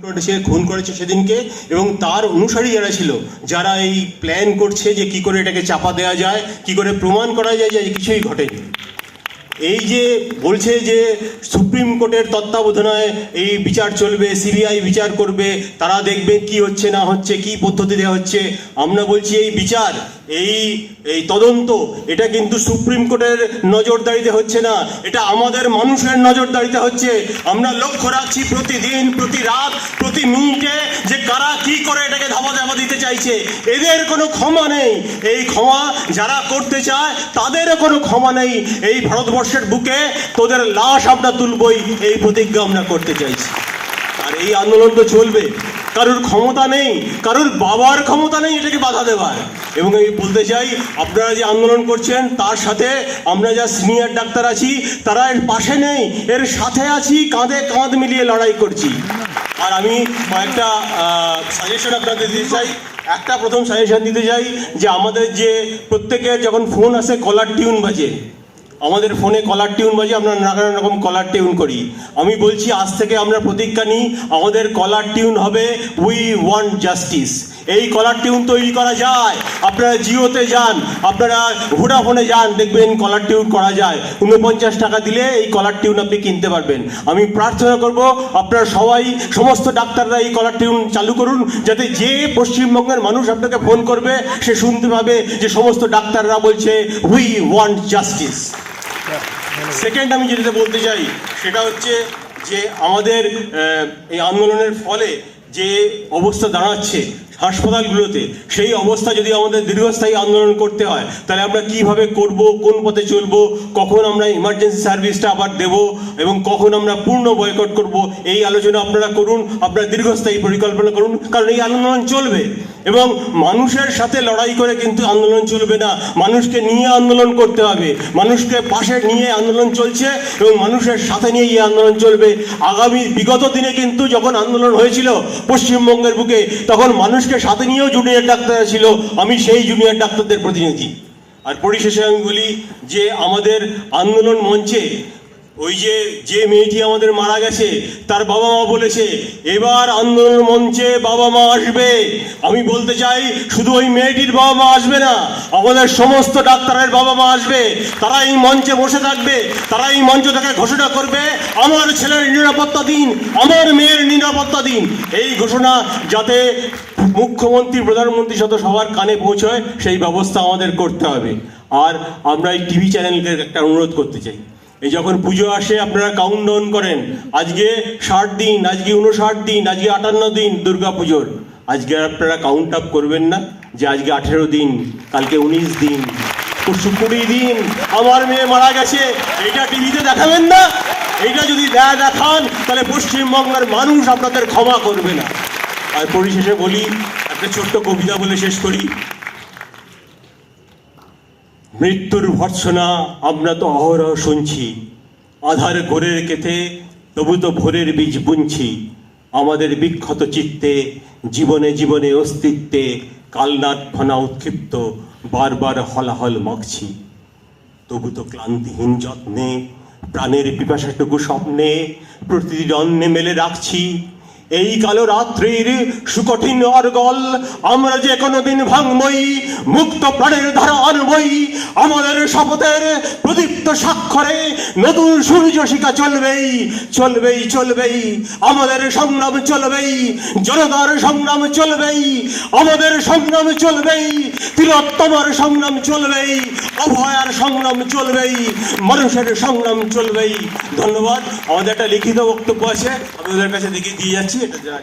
খুন করেছে সেদিনকে, এবং তার অনুসারী যারা ছিল, যারা এই প্ল্যান করছে যে কি করে এটাকে চাপা দেওয়া যায়, কি করে প্রমাণ করা যায় যে কিছুই ঘটেনি। এই যে বলছে যে সুপ্রিম কোর্টের তত্ত্বাবধানে এই বিচার চলবে, সিবিআই বিচার করবে, তারা দেখবে কি হচ্ছে না হচ্ছে, কি পদ্ধতিতে হচ্ছে। আমরা বলছি এই বিচার, এই তদন্ত, এটা কিন্তু সুপ্রিম কোর্টের নজরদারিতে হচ্ছে না, এটা আমাদের মানুষের নজরদারিতে হচ্ছে। আমরা লক্ষ্য রাখছি প্রতিদিন, প্রতি রাত, প্রতি মিনিটে যে কারা কি করে এটাকে ধাপা দিতে চাইছে। এদের কোনো ক্ষমা নেই। এই ক্ষমা যারা করতে চায় তাদেরও কোনো ক্ষমা নেই। এই ভারতবর্ষের বুকে তোদের লাশ আমরা তুলবই, এই প্রতিজ্ঞা আমরা করতে চাইছি। আর এই আন্দোলন তো চলবে। কারোর ক্ষমতা নেই, কারোর বাবার ক্ষমতা নেই এটাকে বাধা দেওয়ার। এবং আমি বলতে চাই, আপনারা যে আন্দোলন করছেন তার সাথে আমরা যা সিনিয়র ডাক্তার আছি তারা এর পাশে নেই, এর সাথে আছি, কাঁধে কাঁধ মিলিয়ে লড়াই করছি। আর আমি একটা সাজেশন আপনাদের দিতে চাই। একটা প্রথম সাজেশন দিতে চাই যে আমাদের যে প্রত্যেকের যখন ফোন আসে কলার টিউন বাজে, আমাদের ফোনে কলার টিউন বাজে, আমরা নানা রকম কলার টিউন করি। আমি বলছি আজ থেকে আমরা প্রতিজ্ঞা নিই, আমাদের কলার টিউন হবে উই ওয়ান্ট জাস্টিস। এই কলার টিউন তৈরি করা যায়। আপনারা জিওতে যান, আপনারা ভোডাফোনে যান, দেখবেন কলার টিউন করা যায়। 49 টাকা দিলে এই কলার টিউন আপনি কিনতে পারবেন। আমি প্রার্থনা করব আপনারা সবাই, সমস্ত ডাক্তাররা এই কলার টিউন চালু করুন, যাতে যে পশ্চিমবঙ্গের মানুষ আপনাকে ফোন করবে সে শুনতে পাবে যে সমস্ত ডাক্তাররা বলছে উই ওয়ান্ট জাস্টিস। সেকেন্ড আমি যেটা বলতে চাই সেটা হচ্ছে যে আমাদের এই আন্দোলনের ফলে যে অবস্থা দাঁড়াচ্ছে হাসপাতালগুলোতে, সেই অবস্থা যদি আমাদের দীর্ঘস্থায়ী আন্দোলন করতে হয় তাহলে আমরা কিভাবে করব, কোন পথে চলব, কখন আমরা ইমার্জেন্সি সার্ভিসটা আবার দেব এবং কখন আমরা পূর্ণ বয়কট করব, এই আলোচনা আপনারা করুন, আপনারা দীর্ঘস্থায়ী পরিকল্পনা করুন। কারণ এই আন্দোলন চলবে এবং মানুষের সাথে লড়াই করে কিন্তু আন্দোলন চলবে না, মানুষকে নিয়ে আন্দোলন করতে হবে। মানুষকে পাশে নিয়ে আন্দোলন চলছে এবং মানুষের সাথে নিয়ে এই আন্দোলন চলবে। বিগত দিনে কিন্তু যখন আন্দোলন হয়েছিল পশ্চিমবঙ্গের বুকে, তখন মানুষকে সাথে নিয়েও জুনিয়র ডাক্তার ছিল। আমি সেই জুনিয়র ডাক্তারদের প্রতিনিধি। আর পরিশেষে আমি বলি যে আমাদের আন্দোলন মঞ্চে ওই যে মেয়েটি আমাদের মারা গেছে তার বাবা মা বলেছে এবার আন্দোলন মঞ্চে বাবা মা আসবে। আমি বলতে চাই শুধু ওই মেয়েটির বাবা মা আসবে না, আমাদের সমস্ত ডাক্তারের বাবা মা আসবে। তারা এই মঞ্চে বসে থাকবে, তারা এই মঞ্চ থেকে ঘোষণা করবে আমার ছেলের নিরাপত্তা দিন, আমার মেয়ের নিরাপত্তা দিন। এই ঘোষণা যাতে মুখ্যমন্ত্রী, প্রধানমন্ত্রী সাথে সবার কানে পৌঁছয় সেই ব্যবস্থা আমাদের করতে হবে। আর আমরা এই টিভি চ্যানেলকে একটা অনুরোধ করতে চাই, এই যখন পুজো আসে আপনারা কাউন্টডাউন করেন, আজকে 60 দিন, আজকে 59 দিন, আজকে 58 দিন দুর্গা পুজোর। আজকে আপনারা কাউন্ট আপ করবেন না যে আজকে 18 দিন, কালকে 19 দিন, 20 দিন আমার মেয়ে মারা গেছে, এটা টিভিতে দেখাবেন না? এইটা যদি দেখান তাহলে পশ্চিমবঙ্গের মানুষ আপনাদের ক্ষমা করবে না। আর পরিশেষে বলি, একটা ছোট্ট কবিতা বলে শেষ করি। মৃত্যুর ভর্ৎসনা আমরা তো অহরহ শুনছি, আধার ঘোরের কেথে তবু তো ভোরের বীজ বুনছি। আমাদের বিক্ষত চিত্তে জীবনে জীবনে অস্তিত্বে কালনাট ফনা উৎক্ষিপ্ত বারবার হলাহল মাখছি। তবু তো ক্লান্তিহীন যত্নে প্রাণের পিপাসাটুকু স্বপ্নে প্রতিটি অন্নে মেলে রাখছি। এই কালো রাত্রির সুকঠিন অর্গল আমরা যে কোনোদিন ভাঙবই, মুক্ত প্রাণের ধারা আনবই। আমাদের শপথের প্রদীপ্ত স্বাক্ষরে নতুন সূর্য শিখা চলবেই, চলবেই, চলবেই। আমাদের সংগ্রাম চলবেই, জনতার সংগ্রাম চলবেই, আমাদের সংগ্রাম চলবেই, তিলোত্তমার সংগ্রাম চলবেই, অভয়ার সংগ্রাম চলবেই, মানুষের সংগ্রাম চলবেই। ধন্যবাদ। আমাদের একটা লিখিত বক্তব্য আছে, আমি ওদের কাছে দিয়ে যাচ্ছি, এটা